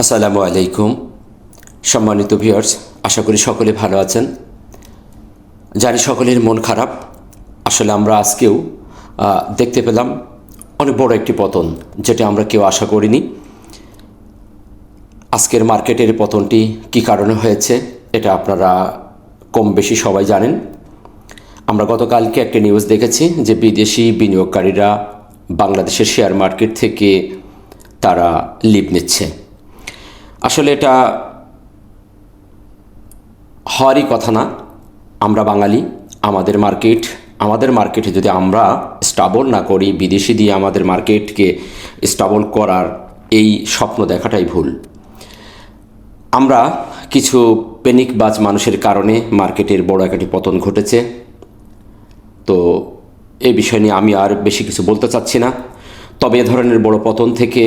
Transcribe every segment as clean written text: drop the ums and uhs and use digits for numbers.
আসসালামু আলাইকুম সম্মানিত ভিউয়ার্স, আশা করি সকলে ভালো আছেন। জানি সকলের মন খারাপ। আসলে আমরা আজকেও দেখতে পেলাম অনেক বড় একটি পতন, যেটা আমরা কেউ আশা করিনি। আজকের মার্কেটের পতনটি কী কারণে হয়েছে এটা আপনারা কম বেশি সবাই জানেন। আমরা গতকালকে একটা নিউজ দেখেছি যে বিদেশি বিনিয়োগকারীরা বাংলাদেশের শেয়ার মার্কেট থেকে তারা লিভ নিচ্ছে। আসলে এটা হওয়ারই কথা না। আমরা বাঙালি, আমাদের মার্কেটে যদি আমরা স্টাবল না করি, বিদেশি দিয়ে আমাদের মার্কেটকে স্টাবল করার এই স্বপ্ন দেখাটাই ভুল। আমরা কিছু পেনিকবাজ মানুষের কারণে মার্কেটের বড় একটি পতন ঘটেছে। তো এই বিষয় নিয়ে আমি আর বেশি কিছু বলতে চাচ্ছি না। তবে এ ধরনের বড় পতন থেকে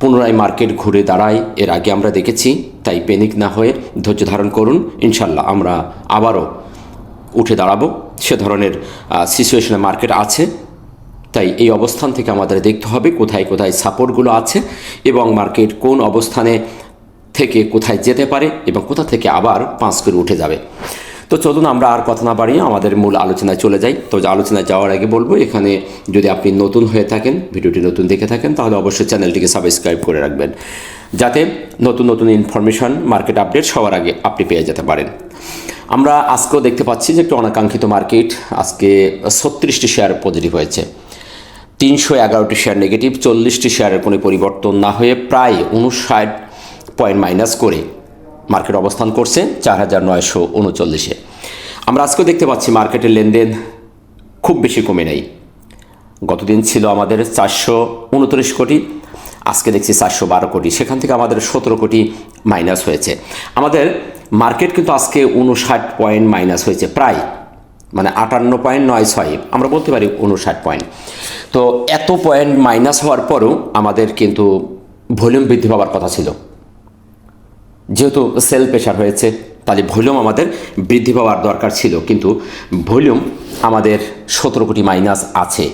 পুনরায় মার্কেট ঘুরে দাঁড়ায় এর আগে আমরা দেখেছি। তাই পেনিক না হয়ে ধৈর্য ধারণ করুন, ইনশাল্লাহ আমরা আবারও উঠে দাঁড়াবো। সে ধরনের সিচুয়েশনে মার্কেট আছে। তাই এই অবস্থান থেকে আমাদের দেখতে হবে কোথায় কোথায় সাপোর্টগুলো আছে এবং মার্কেট কোন অবস্থানে থেকে কোথায় যেতে পারে এবং কোথা থেকে আবার পাঁচ করে উঠে যাবে। তো চলুন আমরা আর কথা না বাড়িয়ে আমাদের মূল আলোচনায় চলে যাই। তো আলোচনায় যাওয়ার আগে বলবো, এখানে যদি আপনি নতুন হয়ে থাকেন, ভিডিওটি নতুন দেখে থাকেন, তাহলে অবশ্যই চ্যানেলটিকে সাবস্ক্রাইব করে রাখবেন, যাতে নতুন নতুন ইনফরমেশন, মার্কেট আপডেট সবার আগে আপনি পেয়ে যেতে পারেন। আমরা আজকেও দেখতে পাচ্ছি যে একটু অনাকাঙ্ক্ষিত মার্কেট। আজকে 36টি শেয়ার পজিটিভ হয়েছে, 311টি শেয়ার নেগেটিভ, 40টি শেয়ারের কোনো পরিবর্তন না হয়ে প্রায় 59 পয়েন্ট মাইনাস করে মার্কেট অবস্থান করছে 4939-এ। আমরা আজকেও দেখতে পাচ্ছি মার্কেটের লেনদেন খুব বেশি কমে নেই। গতদিন ছিল আমাদের 429 কোটি, আজকে দেখছি 412 কোটি, সেখান থেকে আমাদের 17 কোটি মাইনাস হয়েছে। আমাদের মার্কেট কিন্তু আজকে 59 পয়েন্ট মাইনাস হয়েছে, প্রায় মানে 58.96, আমরা বলতে পারি 59 পয়েন্ট। তো এত পয়েন্ট মাইনাস হওয়ার পরও আমাদের কিন্তু ভলিউম বৃদ্ধি পাওয়ার কথা ছিল। যেহেতু সেল প্রেশার হয়েছে, তাহলে ভলিউম আমাদের বৃদ্ধি পাওয়ার দরকার ছিল, কিন্তু ভলিউম আমাদের 17 কোটি মাইনাস আছে,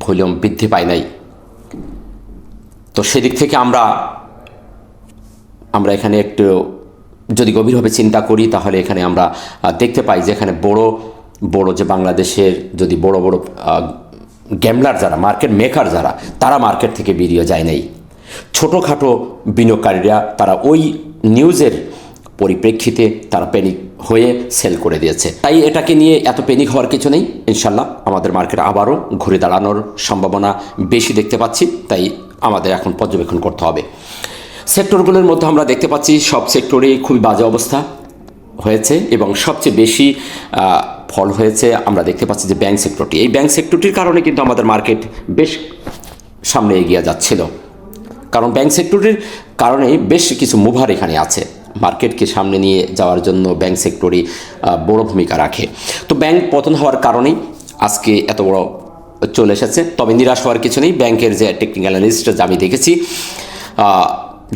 ভলিউম বৃদ্ধি পায় নাই। তো সেদিক থেকে আমরা এখানে একটু যদি গভীরভাবে চিন্তা করি, তাহলে এখানে আমরা দেখতে পাই যে এখানে বড় বড় যে বাংলাদেশের যদি বড় বড় গ্যামলার যারা, মার্কেট মেকার যারা, তারা মার্কেট থেকে বেরিয়ে যায় নাই। ছোটোখাটো বিনিয়োগকারীরা তারা ওই নিউজের পরিপ্রেক্ষিতে তারা প্যানিক হয়ে সেল করে দিয়েছে। তাই এটাকে নিয়ে এত প্যানিক হওয়ার কিছু নেই। ইনশাল্লাহ আমাদের মার্কেট আবারও ঘুরে দাঁড়ানোর সম্ভাবনা বেশি দেখতে পাচ্ছি। তাই আমাদের এখন পর্যবেক্ষণ করতে হবে। সেক্টরগুলোর মধ্যে আমরা দেখতে পাচ্ছি সব সেক্টরেই খুবই বাজে অবস্থা হয়েছে এবং সবচেয়ে বেশি ফল হয়েছে আমরা দেখতে পাচ্ছি যে ব্যাংক সেক্টরটি। এই ব্যাংক সেক্টরটির কারণে কিন্তু আমাদের মার্কেট বেশ সামনে এগিয়ে যাচ্ছিল, কারণ ব্যাংক সেক্টরের কারণে বেশ কিছু মুভার এখানে আছে। মার্কেটকে সামনে নিয়ে যাওয়ার জন্য ব্যাংক সেক্টরই বড় ভূমিকা রাখে। তো ব্যাংক পতন হওয়ার কারণেই আজকে এত বড় চলে এসেছে। তবে নিরাশ হওয়ার কিছু নেই। ব্যাংকের যে টেকনিক্যাল অ্যানালিস্টটা যা আমি দেখেছি,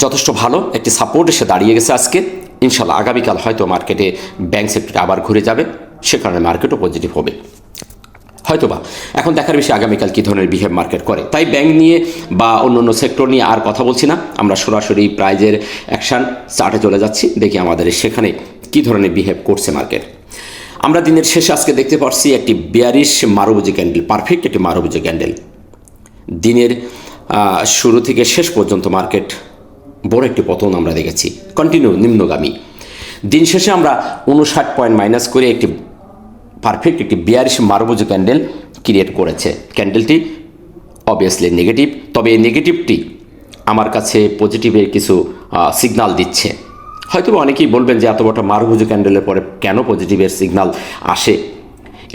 যথেষ্ট ভালো একটি সাপোর্ট এসে দাঁড়িয়ে গেছে আজকে। ইনশাল্লাহ আগামীকাল হয়তো মার্কেটে ব্যাংক সেক্টরে আবার ঘুরে যাবে, সে কারণে মার্কেটও পজিটিভ হবে হয়তোবা। এখন দেখার বিষয় আগামীকাল কী ধরনের বিহেভ মার্কেট করে। তাই ব্যাংক নিয়ে বা অন্য সেক্টর নিয়ে আর কথা বলছি না, আমরা সরাসরি প্রাইজের অ্যাকশান চার্টে চলে যাচ্ছি। দেখি আমাদের সেখানে কী ধরনের বিহেভ করছে মার্কেট। আমরা দিনের শেষে আজকে দেখতে পাচ্ছি একটি বিয়ারিশ মারুবুজি ক্যান্ডেল, পারফেক্ট একটি মারুবুজি ক্যান্ডেল। দিনের শুরু থেকে শেষ পর্যন্ত মার্কেট বড় একটি পতন আমরা দেখেছি, কন্টিনিউ নিম্নগামী। দিন শেষে আমরা 59 পয়েন্ট মাইনাস করে একটি পারফেক্ট একটি বিয়ারিশ মারুবুজি ক্যান্ডেল ক্রিয়েট করেছে। ক্যান্ডেলটি অবভিয়াসলি নেগেটিভ, তবে এই নেগেটিভটি আমার কাছে পজিটিভের কিছু সিগনাল দিচ্ছে। হয়তো অনেকেই বলবেন যে এত বড় মারুবুজি ক্যান্ডেলের পরে কেন পজিটিভের সিগনাল আসে,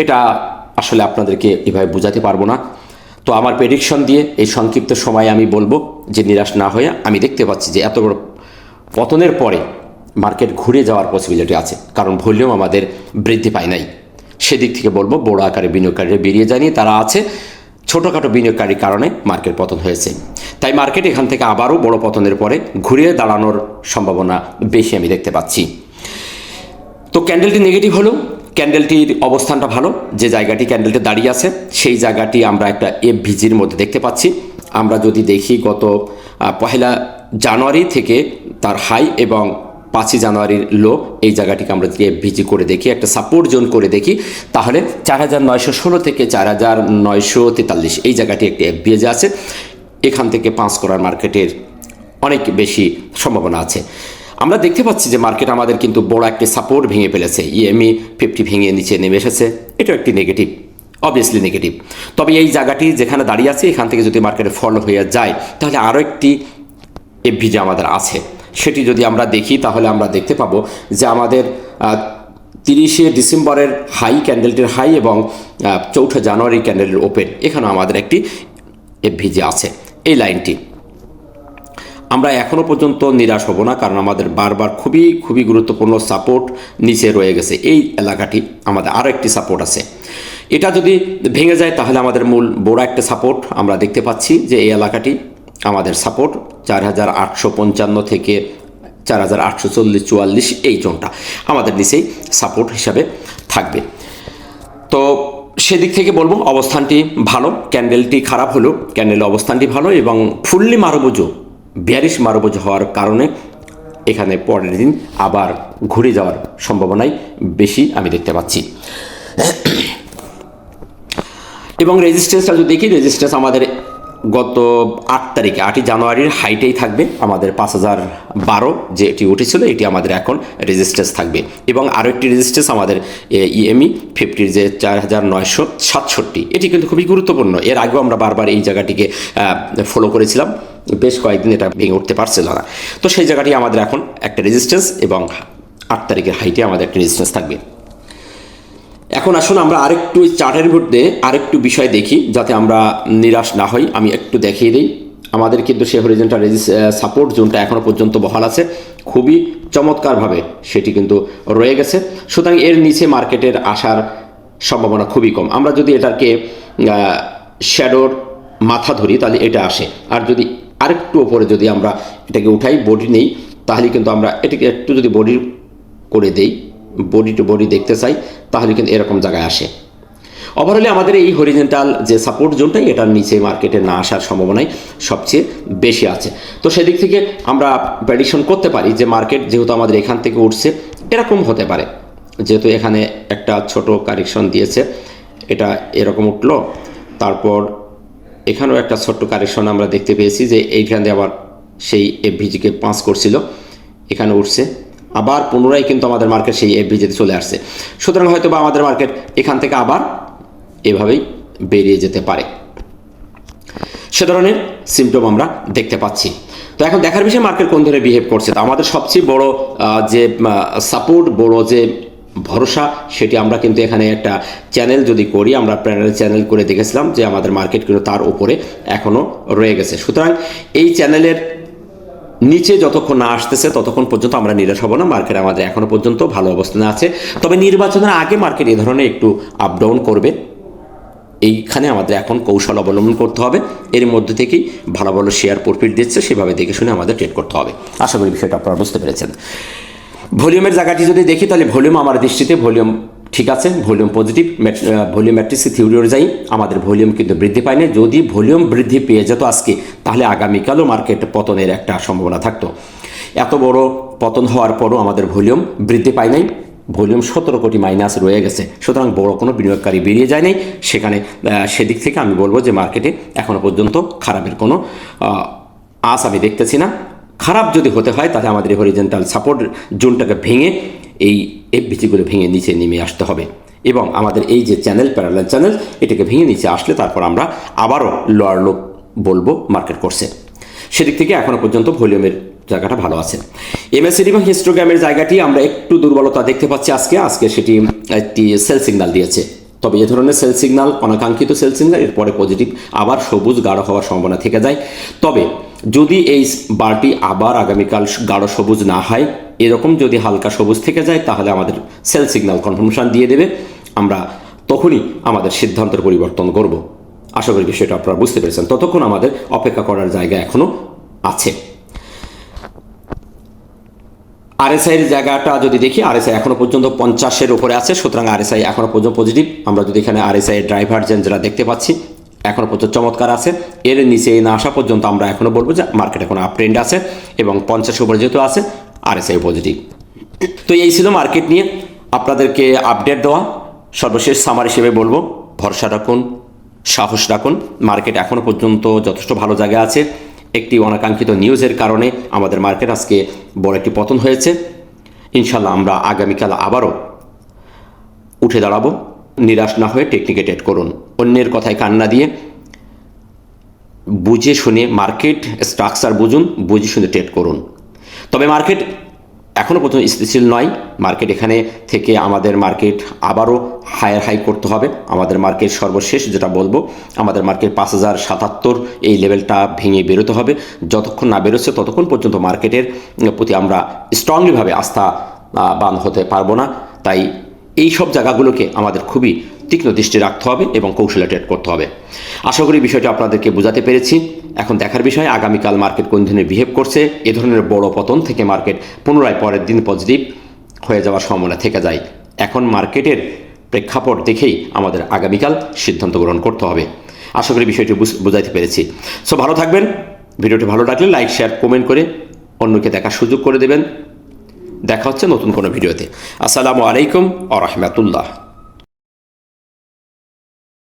এটা আসলে আপনাদেরকে এভাবে বোঝাতে পারবো না। তো আমার প্রেডিকশন দিয়ে এই সংক্ষিপ্ত সময়ে আমি বলবো যে নিরাশ না হয়ে আমি দেখতে পাচ্ছি যে এত বড় পতনের পরে মার্কেট ঘুরে যাওয়ার পসিবিলিটি আছে, কারণ ভলিউম আমাদের বৃদ্ধি পায় নাই। সেদিক থেকে বলবো বড় আকারে বিনিয়োগকারীরা বেরিয়ে যায়নি, তারা আছে। ছোটোখাটো বিনিয়োগকারীর কারণে মার্কেট পতন হয়েছে। তাই মার্কেট এখান থেকে আবারও বড় পতনের পরে ঘুরে দাঁড়ানোর সম্ভাবনা বেশি আমি দেখতে পাচ্ছি। তো ক্যান্ডেলটি নেগেটিভ হলেও ক্যান্ডেলটির অবস্থানটা ভালো। যে জায়গাটি ক্যান্ডেলটি দাঁড়িয়ে আছে সেই জায়গাটি আমরা একটা এফভিজির মধ্যে দেখতে পাচ্ছি। আমরা যদি দেখি গত পহেলা জানুয়ারি থেকে তার হাই এবং 5ই জানুয়ারির লো, এই জায়গাটিকে আমরা যদি এফভিজি করে দেখি, একটা সাপোর্ট জোন করে দেখি, তাহলে 4916 থেকে 4943 এই জায়গাটি একটি এফভিজি আছে। এখান থেকে পাঁচ করার মার্কেটের অনেক বেশি সম্ভাবনা আছে। আমরা দেখতে পাচ্ছি যে মার্কেট আমাদের কিন্তু বড় একটি সাপোর্ট ভেঙে ফেলেছে, ইএমই 50 ভেঙে নিচে নেমে এসেছে, এটা একটি নেগেটিভ, অবভিয়াসলি নেগেটিভ। তবে এই জায়গাটি যেখানে দাঁড়িয়ে আছে এখান থেকে যদি মার্কেটে ফল হয়ে যায় তাহলে আরও একটি এফভিজি আমাদের আছে। সেটি যদি আমরা দেখি তাহলে আমরা দেখতে পাবো যে আমাদের 30শে ডিসেম্বরের হাই, ক্যান্ডেলটির হাই এবং 4 জানুয়ারি ক্যান্ডেলের ওপেন, এখানে আমাদের একটি এফভিজি আছে। এই লাইনটি আমরা এখনও পর্যন্ত নিরাশ হব না, কারণ আমাদের বারবার খুবই খুবই গুরুত্বপূর্ণ সাপোর্ট নিচে রয়ে গেছে। এই এলাকাটি আমাদের আরও একটি সাপোর্ট আছে, এটা যদি ভেঙে যায় তাহলে আমাদের মূল বড় একটা সাপোর্ট আমরা দেখতে পাচ্ছি যে এই এলাকাটি আমাদের সাপোর্ট 4855 থেকে 4840-44 এই জোনটা আমাদের নিচেই সাপোর্ট হিসাবে থাকবে। তো সেদিক থেকে বলবো অবস্থানটি ভালো, ক্যান্ডেলটি খারাপ হলেও ক্যান্ডেলের অবস্থানটি ভালো এবং ফুললি মারবুজো, বিয়ারিশ মারবুজো হওয়ার কারণে এখানে পরের দিন আবার ঘুরে যাওয়ার সম্ভাবনাই বেশি আমি দেখতে পাচ্ছি। এবং রেজিস্ট্যান্সটা যদি দেখি, রেজিস্ট্যান্স আমাদের গত 8 তারিখে 8ই জানুয়ারির হাইটেই থাকবে, আমাদের 5012 যে এটি উঠেছিল এটি আমাদের এখন রেজিস্ট্যান্স থাকবে। এবং আরও একটি রেজিস্ট্যান্স আমাদের ইএমই 50 যে 4967, এটি কিন্তু খুবই গুরুত্বপূর্ণ। এর আগেও আমরা বারবার এই জায়গাটিকে ফলো করেছিলাম, বেশ কয়েকদিন এটা ভেঙে উঠতে পারছিল না। তো সেই জায়গাটি আমাদের এখন একটা রেজিস্ট্যান্স এবং 8 তারিখের হাইটে আমাদের একটা রেজিস্ট্যান্স থাকবে। এখন আসুন আমরা আরেকটু চার্টের মধ্যে আরেকটু বিষয় দেখি যাতে আমরা নিরাশ না হই। আমি একটু দেখিয়ে দিই, আমাদের কিন্তু সে হরিজন্টাল সাপোর্ট জোনটা এখনও পর্যন্ত বহাল আছে, খুবই চমৎকারভাবে সেটি কিন্তু রয়ে গেছে। সুতরাং এর নিচে মার্কেটের আসার সম্ভাবনা খুবই কম। আমরা যদি এটাকে শ্যাডোর মাথা ধরি তাহলে এটা আসে, আর যদি আরেকটু ওপরে যদি আমরা এটাকে উঠাই, বডি নেই, তাহলে কিন্তু আমরা এটাকে একটু যদি বডি করে দেই, বডি টু বডি দেখতে চাই, তাহলে কিন্তু এরকম জায়গায় আসে। ওভারঅলে আমাদের এই হরিজন্টাল যে সাপোর্ট জোনটাই, এটার নিচে মার্কেটে না আসার সম্ভাবনাই সবচেয়ে বেশি আছে। তো সেদিক থেকে আমরা প্রেডিকশন করতে পারি যে মার্কেট যেহেতু আমাদের এখান থেকে উঠছে, এরকম হতে পারে, যেহেতু এখানে একটা ছোট কারেকশন দিয়েছে, এটা এরকম উঠলো, তারপর এখানেও একটা ছোট্ট কারেকশন আমরা দেখতে পেয়েছি যে এইখান দিয়ে আবার সেই এফভিজিকে পাঁচ করছিল, এখানে উঠছে, আবার পুনরায় কিন্তু আমাদের মার্কেট সেই এফভিজিতে চলে আসছে। সুতরাং হয়তো বা আমাদের মার্কেট এখান থেকে আবার এভাবেই বেরিয়ে যেতে পারে, সে ধরনের সিমটম আমরা দেখতে পাচ্ছি। তো এখন দেখার বিষয় মার্কেট কোন ধরনের বিহেভ করছে। তো আমাদের সবচেয়ে বড় যে সাপোর্ট, বড় যে ভরসা, সেটি আমরা কিন্তু এখানে একটা চ্যানেল যদি করি, আমরা প্যানেল চ্যানেল করে দেখেছিলাম যে আমাদের মার্কেট কিন্তু তার উপরে এখনও রয়ে গেছে। সুতরাং এই চ্যানেলের নিচে যতক্ষণ না আসতেছে ততক্ষণ পর্যন্ত আমরা নিরাশ হব না, মার্কেট আমাদের এখনও পর্যন্ত ভালো অবস্থানে আছে। তবে নির্বাচনের আগে মার্কেট এই ধরনের একটু আপ ডাউন করবে, এইখানে আমাদের এখন কৌশল অবলম্বন করতে হবে। এর মধ্যে থেকেই ভালো ভালো শেয়ার প্রফিট দিচ্ছে, সেভাবে দেখে শুনে আমাদের ট্রেড করতে হবে। আশা করি বিষয়টা আপনারা বুঝতে পেরেছেন। ভলিউমের জায়গাটি যদি দেখি তাহলে ভলিউম আমার দৃষ্টিতে ভলিউম ঠিক আছে, volume positive. Volume matrix theory অনুযায়ী আমাদের ভলিউম কিন্তু বৃদ্ধি পায়নি। যদি ভলিউম বৃদ্ধি পেয়ে যেত আজকে, তাহলে আগামীকালও মার্কেট পতনের একটা সম্ভাবনা থাকতো। এত বড় পতন হওয়ার পরও আমাদের ভলিউম বৃদ্ধি পায় নাই, ভলিউম 17 কোটি মাইনাস রয়ে গেছে। সুতরাং বড় কোনো বিনিয়োগকারী বেরিয়ে যায় নাই সেখানে। সেদিক থেকে আমি বলবো যে মার্কেটে এখনও পর্যন্ত খারাপের কোনো আশ আমি দেখতেছি না। খারাপ যদি হতে হয় তাহলে আমাদের এই হরিজন্টাল সাপোর্ট জোনটাকে ভেঙে এই এফভিজিগুলো ভেঙে নিচে নেমে আসতে হবে, এবং আমাদের এই যে চ্যানেল, প্যারালাল চ্যানেল, এটাকে ভেঙে নিচে আসলে তারপর আমরা আবারও লোয়ার লো বলবো মার্কেট করছে। সেদিক থেকে এখনও পর্যন্ত ভলিউমের জায়গাটা ভালো আছে। এমএসিডি এবং হিস্টোগ্রামের জায়গাটি আমরা একটু দুর্বলতা দেখতে পাচ্ছি আজকে সেটি একটি সেল সিগন্যাল দিয়েছে। তবে এ ধরনের সেল সিগন্যাল অনাকাঙ্ক্ষিত সেল সিগন্যাল, এরপরে পজিটিভ আবার সবুজ গাঢ় হওয়ার সম্ভাবনা থেকে যায়। তবে যদি এই বারটি আবার আগামীকাল গাঢ় সবুজ না হয়, এরকম যদি হালকা সবুজ থেকে যায়, তাহলে আমাদের সেল সিগন্যাল কনফার্মেশন দিয়ে দেবে, আমরা তখনই আমাদের সিদ্ধান্তের পরিবর্তন করব। আশা করি বিষয়টা আপনারা বুঝতে পেরেছেন। ততক্ষণ আমাদের অপেক্ষা করার জায়গা এখনও আছে। আরএসআইয়ের জায়গাটা যদি দেখি, আরএসআই এখনও পর্যন্ত 50-এর উপরে আছে, সুতরাং আরএসআই এখনও পর্যন্ত পজিটিভ। আমরা যদি এখানে আরএসআই ড্রাইভারজেন্ট যেটা দেখতে পাচ্ছি এখনও প্রচুর চমৎকার আছে। এর নিচে না আসা পর্যন্ত আমরা এখনও বলবো যে মার্কেট এখন আপ ট্রেন্ড আছে এবং 50 উপরে যেহেতু আছে RSI পজিটিভ। তো এই ছিল মার্কেট নিয়ে আপনাদেরকে আপডেট দেওয়া। সর্বশেষ সামার হিসেবে বলবো, ভরসা রাখুন, সাহস রাখুন। মার্কেট এখনও পর্যন্ত যথেষ্ট ভালো জায়গায় আছে। একটি অনাকাঙ্ক্ষিত নিউজের কারণে আমাদের মার্কেট আজকে বড় একটি পতন হয়েছে। ইনশাল্লাহ আমরা আগামীকাল আবারও উঠে দাঁড়াবো। নিরাশ না হয়ে টেকনিকে ট্রেড করুন, অন্যের কথায় কান না দিয়ে বুঝে শুনে মার্কেট স্ট্রাকচার বুঝুন, বুঝে শুনে ট্রেড করুন। তবে মার্কেট এখনও পর্যন্ত স্থিতিশীল নয়। মার্কেট এখানে থেকে আমাদের মার্কেট আবারও হায়ার হাই করতে হবে। আমাদের মার্কেট সর্বশেষ যেটা বলবো, আমাদের মার্কেট 5077 এই লেভেলটা ভেঙে বেরোতে হবে। যতক্ষণ না বেরোচ্ছে ততক্ষণ পর্যন্ত মার্কেটের প্রতি আমরা স্ট্রংলিভাবে আস্থাবান হতে পারবো না। তাই এই সব জায়গাগুলোকে আমাদের খুবই তীক্ষ্ণ দৃষ্টি রাখতে হবে এবং কৌশলে ট্রেড করতে হবে। আশা করি বিষয়টা আপনাদেরকে বোঝাতে পেরেছি। এখন দেখার বিষয় আগামীকাল মার্কেট কোন ধরনের বিহেভ করছে। এ ধরনের বড় পতন থেকে মার্কেট পুনরায় পরের দিন পজিটিভ হয়ে যাওয়ার সম্ভাবনা থেকে যায়। এখন মার্কেটের প্রেক্ষাপট দেখেই আমাদের আগামীকাল সিদ্ধান্ত গ্রহণ করতে হবে। আশা করি বিষয়টি বোঝাতে পেরেছি। সো ভালো থাকবেন। ভিডিওটি ভালো লাগলে লাইক, শেয়ার, কমেন্ট করে অন্যকে দেখার সুযোগ করে দেবেন। দেখা হচ্ছে নতুন কোনো ভিডিওতে। আসসালামু আলাইকুম ওয়া রাহমাতুল্লাহ।